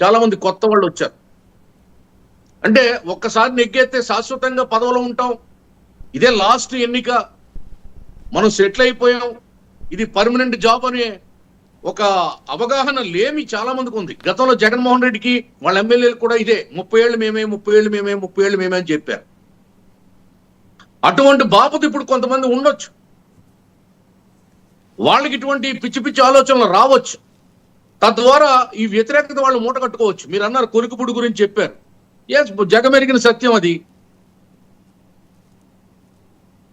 చాలా మంది కొత్త వాళ్ళు వచ్చారు. అంటే ఒక్కసారి నెగ్గేస్తే శాశ్వతంగా పదవిలో ఉంటాం, ఇదే లాస్ట్ ఎన్నిక, మనం సెటిల్ అయిపోయాం, ఇది పర్మనెంట్ జాబ్ అనే ఒక అవగాహన లేమి చాలా మందికి ఉంది. గతంలో జగన్మోహన్ రెడ్డికి వాళ్ళ ఎమ్మెల్యేలు కూడా ఇదే 30 ఏళ్ళు మేమే 30 ఏళ్ళు మేమే 30 ఏళ్ళు మేమే అని చెప్పారు. అటువంటి బాపతి ఇప్పుడు కొంతమంది ఉండొచ్చు, వాళ్ళకి ఇటువంటి పిచ్చి పిచ్చి ఆలోచనలు రావచ్చు, తద్వారా ఈ వ్యతిరేకత వాళ్ళు మూట కట్టుకోవచ్చు. మీరు అన్నారు కొరికిపుడి గురించి చెప్పారు, ఎస్, జగమెరిగిన సత్యం అది.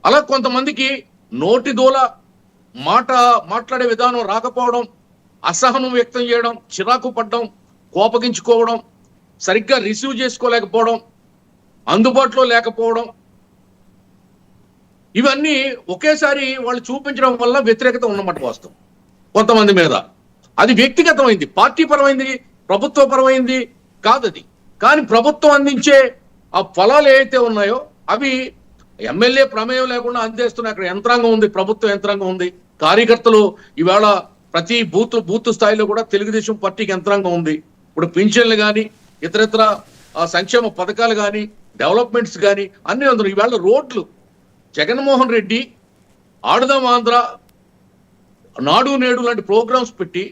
అలా కొంతమందికి నోటి దూల మాట్లాడే విధానం రాకపోవడం, అసహనం వ్యక్తం చేయడం, చిరాకు పడడం, కోపగించుకోవడం, సరిగ్గా రిసీవ్ చేసుకోలేకపోవడం, అందుబాటులో లేకపోవడం, ఇవన్నీ ఒకేసారి వాళ్ళు చూపించడం వల్ల వ్యతిరేకత ఉన్నమాట వాస్తవం కొంతమంది మీద. అది వ్యక్తిగతమైంది, పార్టీ పరమైంది, ప్రభుత్వ పరమైంది కాదు అది. కానీ ప్రభుత్వం అందించే ఆ ఫలాలు ఏవైతే ఉన్నాయో అవి ఎమ్మెల్యే ప్రమేయం లేకుండా అందేస్తున్న అక్కడ యంత్రాంగం ఉంది, ప్రభుత్వ యంత్రాంగం ఉంది, కార్యకర్తలు ఇవాళ ప్రతి బూత్ స్థాయిలో కూడా తెలుగుదేశం పార్టీకి యంత్రాంగం ఉంది. ఇప్పుడు పింఛన్లు కానీ ఇతరత్ర సంక్షేమ పథకాలు కానీ డెవలప్మెంట్స్ కానీ అన్ని అందరూ. ఇవాళ రోడ్లు జగన్మోహన్ రెడ్డి ఆడుదాం ఆంధ్ర, నాడు నేడు లాంటి ప్రోగ్రామ్స్ పెట్టి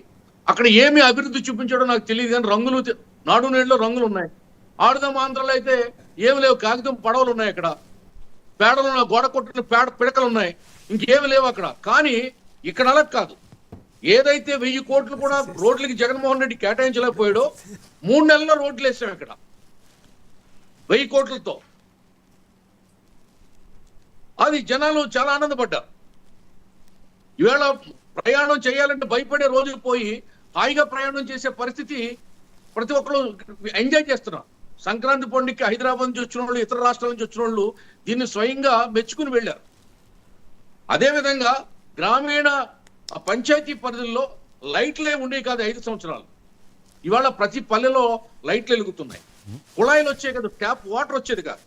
అక్కడ ఏమి అభివృద్ధి చూపించాడో నాకు తెలియదు, కానీ రంగులు, నాడు నేడులో రంగులు ఉన్నాయి, ఆడుదాం ఆంధ్రలో అయితే ఏమి లేవు, కాగితం పడవలు ఉన్నాయి, అక్కడ పేడలు గోడ కొట్టిన పిడకలు ఉన్నాయి, ఇంకేమి లేవు అక్కడ. కానీ ఇక్కడ అలా కాదు, ఏదైతే 1000 కోట్లు కూడా రోడ్లకి జగన్మోహన్ రెడ్డి కేటాయించలేకపోయాడో 3 నెలల్లో రోడ్లు వేసాం ఇక్కడ 1000 కోట్లతో. అది జనాలు చాలా ఆనందపడ్డారు. ఈవేళ ప్రయాణం చేయాలంటే భయపడే రోజులు పోయి హాయిగా ప్రయాణం చేసే పరిస్థితి ప్రతి ఒక్కరు ఎంజాయ్ చేస్తున్నారు. సంక్రాంతి పండుగకి హైదరాబాద్ నుంచి వచ్చిన వాళ్ళు, ఇతర రాష్ట్రాల నుంచి వచ్చిన వాళ్ళు దీన్ని స్వయంగా మెచ్చుకుని వెళ్ళారు. అదేవిధంగా గ్రామీణ పంచాయతీ పరిధుల్లో లైట్లే ఉండేవి కాదు 5 సంవత్సరాలు, ఇవాళ ప్రతి పల్లెలో లైట్లు వెలుగుతున్నాయి, కుళాయిలు వచ్చాయి కదా, ట్యాప్ వాటర్ వచ్చేది కాదు.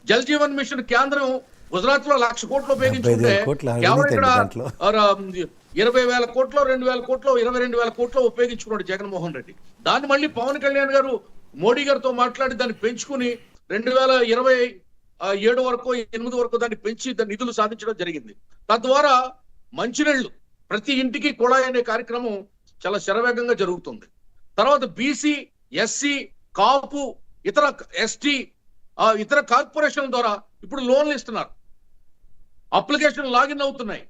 జల్ జీవన్ మిషన్ కేంద్రం గుజరాత్ లో 1,00,000 కోట్లు ఉపయోగించుకుంటే కేవలం ఇక్కడ 20,000 కోట్లు 2,000 కోట్లు 22,000 కోట్లు ఉపయోగించుకున్నాడు జగన్మోహన్ రెడ్డి. దాన్ని మళ్ళీ పవన్ కళ్యాణ్ గారు మోడీ గారితో మాట్లాడి దాన్ని పెంచుకుని 2027 వరకు 8 వరకు దాన్ని పెంచి దాని నిధులు సాధించడం జరిగింది. తద్వారా మంచినీళ్లు ప్రతి ఇంటికి కుళాయి అనే కార్యక్రమం చాలా శరవేగంగా జరుగుతుంది. తర్వాత బీసీ, ఎస్సీ, కాపు, ఇతర ఎస్టీ, ఇతర కార్పొరేషన్ల ద్వారా ఇప్పుడు లోన్లు ఇస్తున్నారు, అప్లికేషన్ లాగిన్ అవుతున్నాయి.